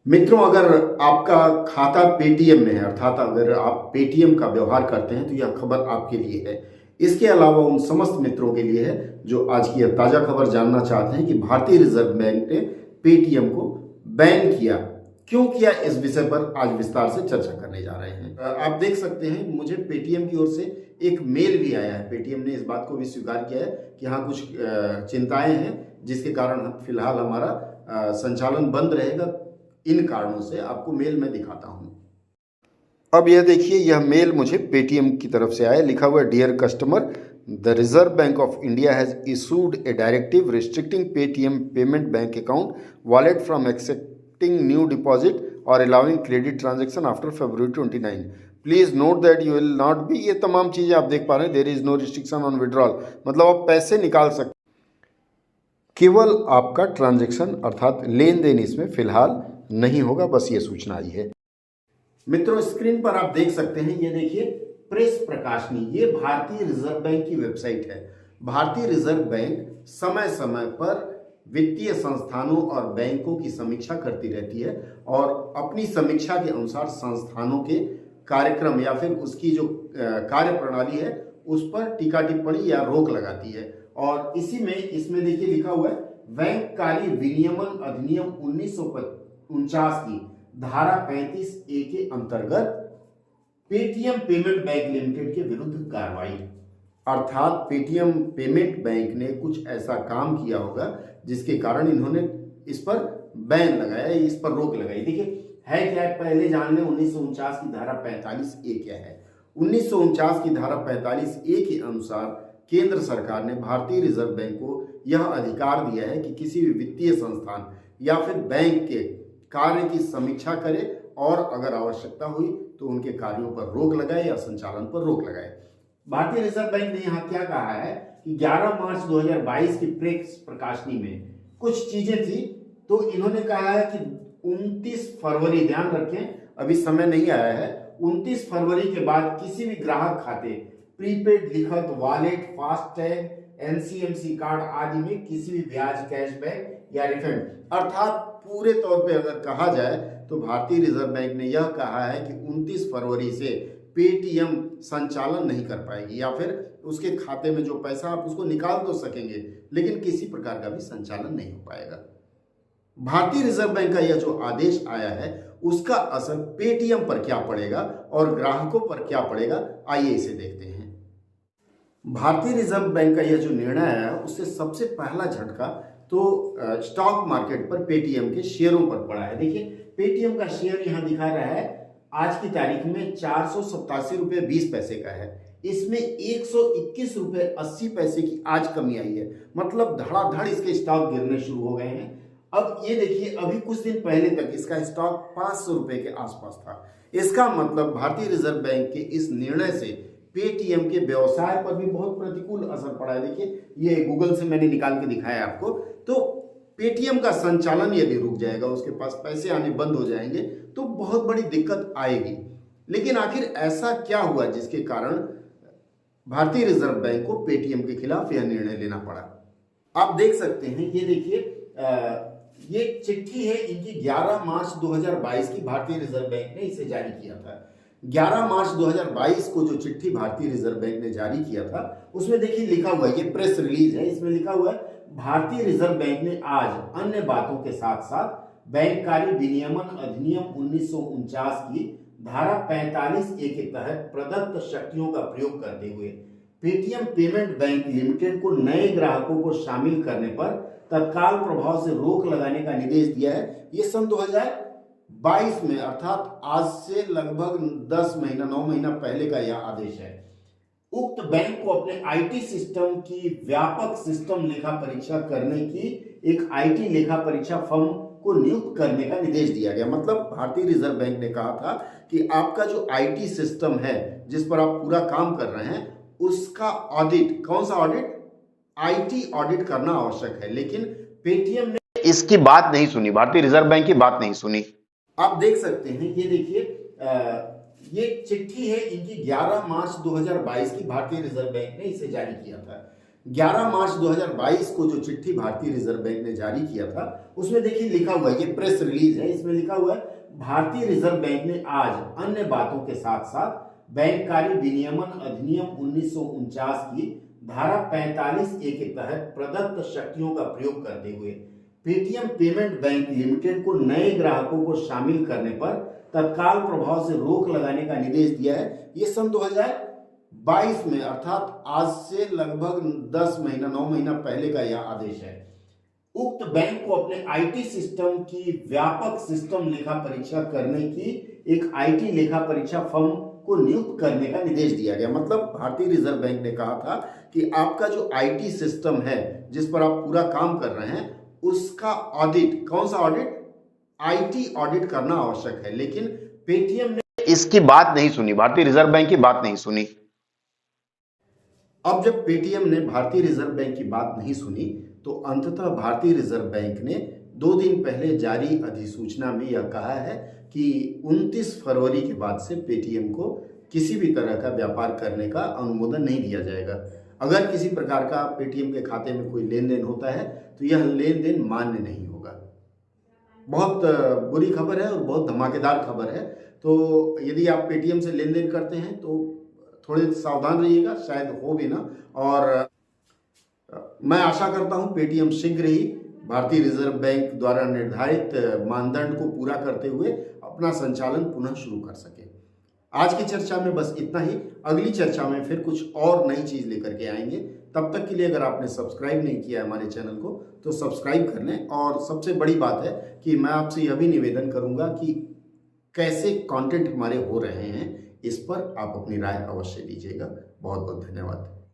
मित्रों, अगर आपका खाता पेटीएम में है, अर्थात अगर आप पेटीएम का व्यवहार करते हैं तो यह खबर आपके लिए है। इसके अलावा उन समस्त मित्रों के लिए है जो आज की यह ताज़ा खबर जानना चाहते हैं कि भारतीय रिजर्व बैंक ने पेटीएम को बैन किया। क्यों किया, इस विषय पर आज विस्तार से चर्चा करने जा रहे हैं। आप देख सकते हैं, मुझे पेटीएम की ओर से एक मेल भी आया है। पेटीएम ने इस बात को भी स्वीकार किया है कि हाँ, कुछ चिंताएं हैं जिसके कारण फिलहाल हमारा संचालन बंद रहेगा। इन कारणों से आपको मेल में दिखाता हूं। अब यह देखिए, यह मेल मुझे पेटीएम की तरफ से आया। लिखा हुआ है, dear customer, the Reserve Bank of India has issued a directive restricting Paytm payment bank account wallet from accepting new deposit और allowing credit transaction after February 29। Please note that you will not be, ये तमाम चीजें आप देख पा रहे हैं। There is no restriction on withdrawal, मतलब आप पैसे निकाल सकते, केवल आपका ट्रांजैक्शन अर्थात लेन देन इसमें फिलहाल नहीं होगा। बस ये सूचना आई है। मित्रों, स्क्रीन पर आप देख सकते हैं, ये देखिए प्रेस प्रकाशनी, ये भारतीय रिजर्व बैंक की वेबसाइट है। भारतीय रिजर्व बैंक समय समय पर वित्तीय संस्थानों और बैंकों की समीक्षा करती रहती है और अपनी समीक्षा के अनुसार संस्थानों के कार्यक्रम या फिर उसकी जो कार्य प्रणाली है उस पर टीका टिप्पणी या रोक लगाती है। और इसमें देखिए लिखा हुआ है, बैंक कार्य विनियमन अधिनियम 1949 की धारा 35A के अंतर्गत पेटीएम पेमेंट बैंक लिमिटेड के विरुद्ध कार्रवाई। अर्थात पेटीएम पेमेंट बैंक ने कुछ ऐसा काम किया होगा जिसके कारण इन्होंने इस पर बैन लगाया, इस पर रोक लगाई। देखिए है क्या है, पहले जान लें 1949 की धारा 45A क्या है। 1949 की धारा 45A के अनुसार केंद्र सरकार ने भारतीय रिजर्व बैंक को यह अधिकार दिया है कि किसी भी वित्तीय संस्थान या फिर बैंक के कार्य की समीक्षा करे और अगर आवश्यकता हुई तो उनके कार्यों पर रोक लगाए या संचालन पर रोक लगाए। भारतीय रिजर्व बैंक ने यहाँ क्या कहा है कि 11 मार्च 2022 की प्रेस प्रकाशनी में कुछ चीजें थी, तो इन्होंने कहा है कि 29 फरवरी, ध्यान रखें अभी समय नहीं आया है, 29 फरवरी के बाद किसी भी ग्राहक खाते, प्रीपेड लिखत, वॉलेट, फास्टैग, एनसीएमसी कार्ड आदि में किसी भी ब्याज, कैशबैक या रिफंड, अर्थात पूरे तौर पे अगर कहा जाए तो भारतीय रिजर्व बैंक ने यह कहा है कि 29 फरवरी से पेटीएम संचालन नहीं कर पाएगी या फिर उसके खाते में जो पैसा आप उसको निकाल तो सकेंगे लेकिन किसी प्रकार का भी संचालन नहीं हो पाएगा। भारतीय रिजर्व बैंक का यह जो आदेश आया है उसका असर पेटीएम पर क्या पड़ेगा और ग्राहकों पर क्या पड़ेगा, आइए इसे देखते हैं। भारतीय रिजर्व बैंक का यह जो निर्णय आया उससे सबसे पहला झटका तो स्टॉक मार्केट पर पेटीएम के शेयरों पर पड़ा है। देखिए पेटीएम का शेयर यहां दिखा रहा है, आज की तारीख में 487.20 का है। इसमें 121.80 की आज कमी आई है, मतलब धड़ाधड़ इसके स्टॉक गिरने शुरू हो गए हैं। अब ये देखिए, अभी कुछ दिन पहले तक इसका स्टॉक 500 रुपए के आसपास था। इसका मतलब भारतीय रिजर्व बैंक के इस निर्णय से पेटीएम के व्यवसाय पर भी बहुत प्रतिकूल असर पड़ा है। देखिए ये गूगल से मैंने निकाल के दिखाया आपको, तो पेटीएम का संचालन यदि रुक जाएगा, उसके पास पैसे आने बंद हो जाएंगे तो बहुत बड़ी दिक्कत आएगी। लेकिन आखिर ऐसा क्या हुआ जिसके कारण भारतीय रिजर्व बैंक को पेटीएम के खिलाफ यह निर्णय लेना पड़ा। आप देख सकते हैं, ये देखिए ये चिट्ठी है इनकी 11 मार्च 2022 की, भारतीय रिजर्व बैंक ने इसे जारी किया था। 11 मार्च 2022 को जो चिट्ठी भारतीय रिजर्व बैंक ने जारी किया था उसमें देखिए लिखा हुआ है, ये प्रेस रिलीज है, इसमें लिखा हुआ है, भारतीय रिजर्व बैंक ने आज अन्य बातों के साथ साथ बैंक कार्य विनियमन अधिनियम 1949 की धारा 45A के तहत प्रदत्त शक्तियों का प्रयोग करते हुए पेटीएम पेमेंट बैंक लिमिटेड को नए ग्राहकों को शामिल करने पर तत्काल प्रभाव से रोक लगाने का निर्देश दिया है। ये सन 2022 में, अर्थात आज से लगभग 10 महीना 9 महीना पहले का यह आदेश है। उक्त बैंक को अपने आईटी सिस्टम की व्यापक सिस्टम लेखा परीक्षा करने की एक आईटी लेखा परीक्षा फर्म को नियुक्त करने का निर्देश दिया गया। मतलब भारतीय रिजर्व बैंक ने कहा था कि आपका जो आईटी सिस्टम है जिस पर आप पूरा काम कर रहे हैं उसका ऑडिट, कौन सा ऑडिट, आईटी ऑडिट करना आवश्यक है। लेकिन पेटीएम ने इसकी बात नहीं सुनी, भारतीय रिजर्व बैंक की बात नहीं सुनी। आप देख सकते हैं, ये देखिए ये चिट्ठी है इनकी 11 मार्च 2022 की, भारतीय रिजर्व बैंक ने इसे जारी किया था। 11 मार्च 2022 को जो चिट्ठी भारतीय रिजर्व बैंक ने जारी किया था, उसमें देखिए लिखा हुआ है, ये प्रेस रिलीज है, इसमें लिखा हुआ है भारतीय रिजर्व बैंक ने आज अन्य बातों के साथ साथ बैंककारी विनियमन अधिनियम 1949 की धारा 45A के तहत प्रदत्त शक्तियों का प्रयोग करते हुए पेटीएम पेमेंट बैंक लिमिटेड को नए ग्राहकों को शामिल करने पर तत्काल प्रभाव से रोक लगाने का निर्देश दिया है। ये सन 2022 में, अर्थात आज से लगभग 10 महीना 9 महीना पहले का यह आदेश है। उक्त बैंक को अपने आईटी सिस्टम की व्यापक सिस्टम लेखा परीक्षा करने की एक आईटी लेखा परीक्षा फर्म को नियुक्त करने का निर्देश दिया गया। मतलब भारतीय रिजर्व बैंक ने कहा था कि आपका जो आईटी सिस्टम है जिस पर आप पूरा काम कर रहे हैं, उसका ऑडिट, कौन सा ऑडिट, आईटी ऑडिट करना आवश्यक है। लेकिन पेटीएम ने इसकी बात नहीं सुनी, भारतीय रिजर्व बैंक की बात नहीं सुनी। अब जब पेटीएम ने भारतीय रिजर्व बैंक की बात नहीं सुनी तो अंततः भारतीय रिजर्व बैंक ने 2 दिन पहले जारी अधिसूचना में यह कहा है कि 29 फरवरी के बाद से पेटीएम को किसी भी तरह का व्यापार करने का अनुमोदन नहीं दिया जाएगा। अगर किसी प्रकार का पेटीएम के खाते में कोई लेन देन होता है तो यह लेन देन मान्य नहीं होगा। बहुत बुरी खबर है और बहुत धमाकेदार खबर है। तो यदि आप पेटीएम से लेन देन करते हैं तो थोड़े सावधान रहिएगा, शायद हो भी ना। और मैं आशा करता हूं पेटीएम शीघ्र ही भारतीय रिजर्व बैंक द्वारा निर्धारित मानदंड को पूरा करते हुए अपना संचालन पुनः शुरू कर सके। आज की चर्चा में बस इतना ही। अगली चर्चा में फिर कुछ और नई चीज लेकर के आएंगे। तब तक के लिए अगर आपने सब्सक्राइब नहीं किया है हमारे चैनल को तो सब्सक्राइब कर लें। और सबसे बड़ी बात है कि मैं आपसे यह भी निवेदन करूंगा कि कैसे कंटेंट हमारे हो रहे हैं, इस पर आप अपनी राय अवश्य दीजिएगा। बहुत बहुत धन्यवाद।